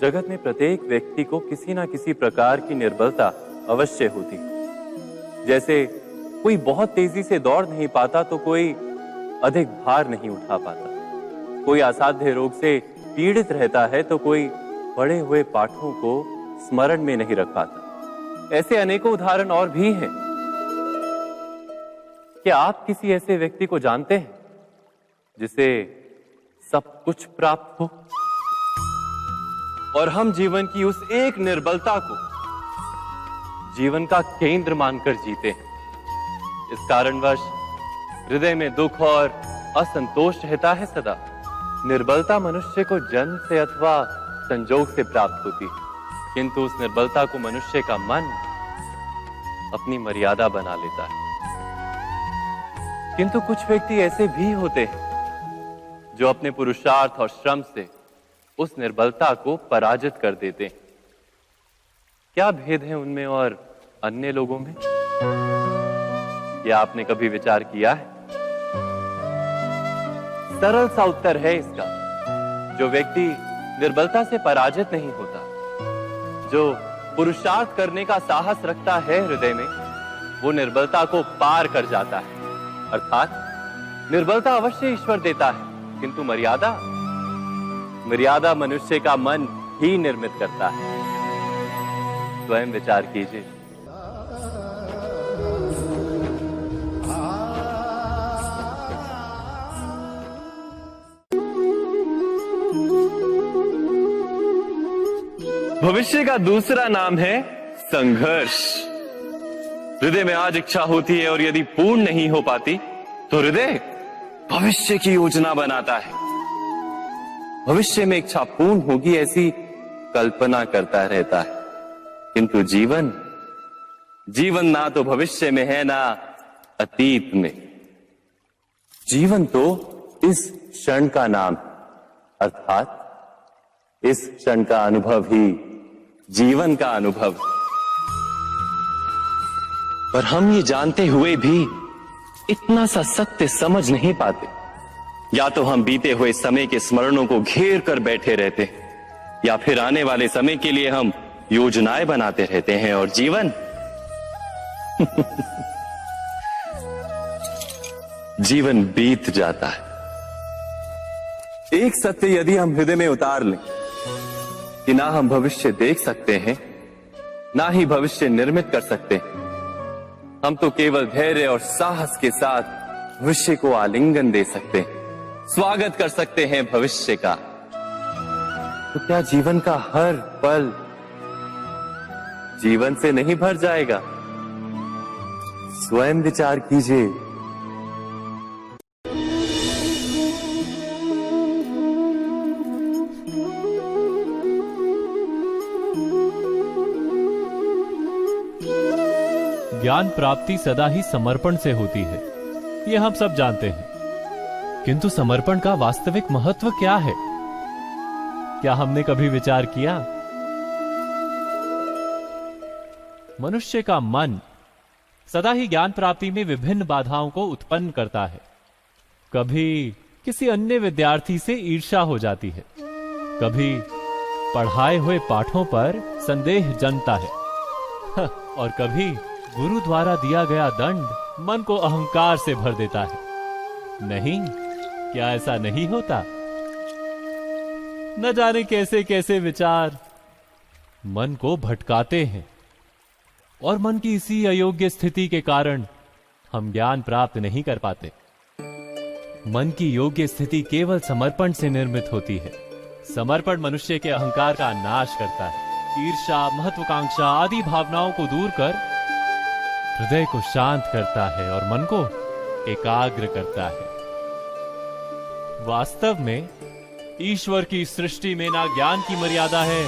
जगत में प्रत्येक व्यक्ति को किसी ना किसी प्रकार की निर्बलता अवश्य होती। जैसे कोई बहुत तेजी से दौड़ नहीं पाता तो कोई अधिक भार नहीं उठा पाता, कोई असाध्य रोग से पीड़ित रहता है तो कोई पढ़े हुए पाठों को स्मरण में नहीं रख पाता। ऐसे अनेकों उदाहरण और भी हैं। क्या आप किसी ऐसे व्यक्ति को जानते हैं जिसे सब कुछ प्राप्त हो और हम जीवन की उस एक निर्बलता को जीवन का केंद्र मानकर जीते हैं? इस कारणवश हृदय में दुख और असंतोष रहता है सदा। निर्बलता मनुष्य को जन्म से अथवा संजोग से प्राप्त होती है, किंतु उस निर्बलता को मनुष्य का मन अपनी मर्यादा बना लेता है। किंतु कुछ व्यक्ति ऐसे भी होते हैं जो अपने पुरुषार्थ और श्रम से उस निर्बलता को पराजित कर देते हैं। क्या भेद है उनमें और अन्य लोगों में? क्या आपने कभी विचार किया है? सरल सा उत्तर है इसका। जो व्यक्ति निर्बलता से पराजित नहीं होता, जो पुरुषार्थ करने का साहस रखता है हृदय में, वो निर्बलता को पार कर जाता है। अर्थात निर्बलता अवश्य ईश्वर देता है, किंतु मर्यादा मनुष्य का मन ही निर्मित करता है। स्वयं विचार कीजिए। भविष्य का दूसरा नाम है संघर्ष। हृदय में आज इच्छा होती है और यदि पूर्ण नहीं हो पाती तो हृदय भविष्य की योजना बनाता है। भविष्य में इच्छा पूर्ण होगी ऐसी कल्पना करता रहता है, किंतु जीवन ना तो भविष्य में है ना अतीत में। जीवन तो इस क्षण का नाम है, अर्थात इस क्षण का अनुभव ही जीवन का अनुभव। पर हम ये जानते हुए भी इतना सा सत्य समझ नहीं पाते। या तो हम बीते हुए समय के स्मरणों को घेर कर बैठे रहते हैं, या फिर आने वाले समय के लिए हम योजनाएं बनाते रहते हैं और जीवन जीवन बीत जाता है। एक सत्य यदि हम हृदय में उतार लें कि ना हम भविष्य देख सकते हैं, ना ही भविष्य निर्मित कर सकते हैं, हम तो केवल धैर्य और साहस के साथ भविष्य को आलिंगन दे सकते हैं, स्वागत कर सकते हैं भविष्य का। तो क्या जीवन का हर पल जीवन से नहीं भर जाएगा? स्वयं विचार कीजिए। ज्ञान प्राप्ति सदा ही समर्पण से होती है, ये हम सब जानते हैं। किंतु समर्पण का वास्तविक महत्व क्या है? क्या हमने कभी विचार किया? मनुष्य का मन सदा ही ज्ञान प्राप्ति में विभिन्न बाधाओं को उत्पन्न करता है। कभी किसी अन्य विद्यार्थी से ईर्ष्या हो जाती है, कभी पढ़ाए हुए पाठों पर संदेह जन्मता है और कभी गुरु द्वारा दिया गया दंड मन को अहंकार से भर देता है। नहीं, क्या ऐसा नहीं होता? न जाने कैसे कैसे विचार मन को भटकाते हैं और मन की इसी अयोग्य स्थिति के कारण हम ज्ञान प्राप्त नहीं कर पाते। मन की योग्य स्थिति केवल समर्पण से निर्मित होती है। समर्पण मनुष्य के अहंकार का नाश करता है। ईर्ष्या, महत्वाकांक्षा आदि भावनाओं को दूर कर हृदय को शांत करता है और मन को एकाग्र करता है। वास्तव में ईश्वर की सृष्टि में ना ज्ञान की मर्यादा है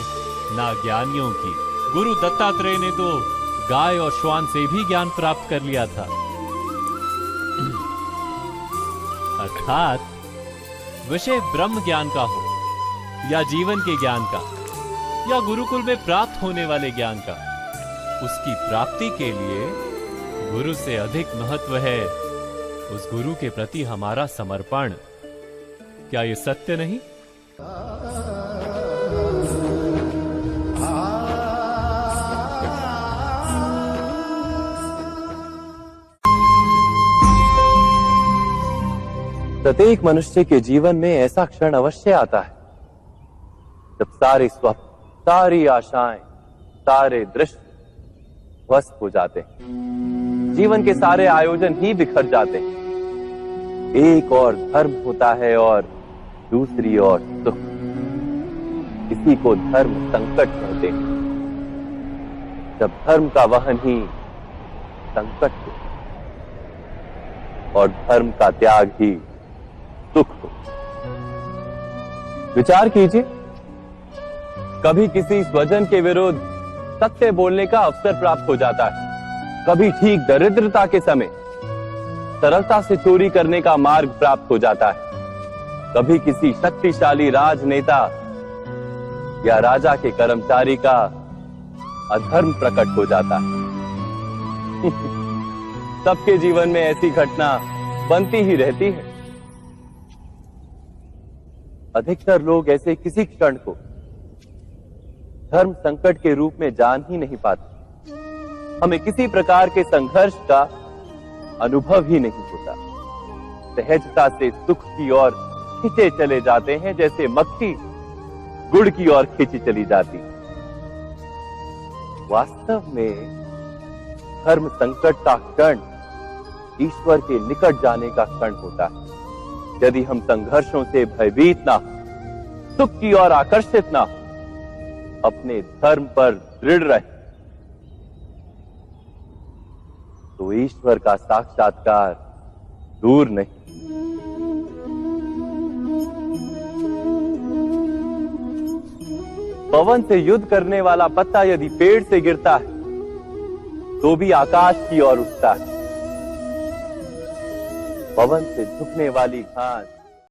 ना ज्ञानियों की। गुरु दत्तात्रेय ने तो गाय और श्वान से भी ज्ञान प्राप्त कर लिया था। अर्थात विषय ब्रह्म ज्ञान का हो या जीवन के ज्ञान का या गुरुकुल में प्राप्त होने वाले ज्ञान का, उसकी प्राप्ति के लिए गुरु से अधिक महत्व है उस गुरु के प्रति हमारा समर्पण। क्या ये सत्य नहीं? प्रत्येक मनुष्य के जीवन में ऐसा क्षण अवश्य आता है जब सारे स्वप्न, सारी आशाएं, सारे दृश्य ध्वस्त हो जाते हैं। जीवन के सारे आयोजन ही बिखर जाते हैं। एक और धर्म होता है और दूसरी ओर सुख। इसी को धर्म संकट कहते हैं। जब धर्म का वहन ही संकट हो और धर्म का त्याग ही सुख हो। विचार कीजिए, कभी किसी स्वजन के विरुद्ध सत्य बोलने का अवसर प्राप्त हो जाता है, कभी ठीक दरिद्रता के समय सरलता से चोरी करने का मार्ग प्राप्त हो जाता है, कभी किसी शक्तिशाली राजनेता या राजा के कर्मचारी का अधर्म प्रकट हो जाता है। सबके जीवन में ऐसी घटना बनती ही रहती है। अधिकतर लोग ऐसे किसी क्षण को धर्म संकट के रूप में जान ही नहीं पाते। हमें किसी प्रकार के संघर्ष का अनुभव ही नहीं होता। सहजता से सुख की ओर खींचे चले जाते हैं, जैसे मक्खी गुड़ की ओर खींची चली जाती। वास्तव में धर्म संकट का क्षण ईश्वर के निकट जाने का क्षण होता है। यदि हम संघर्षों से भयभीत ना हो, सुख की ओर आकर्षित ना हो, अपने धर्म पर दृढ़ रहे, तो ईश्वर का साक्षात्कार दूर नहीं। पवन से युद्ध करने वाला पत्ता यदि पेड़ से गिरता है तो भी आकाश की ओर उठता है। पवन से झुकने वाली घास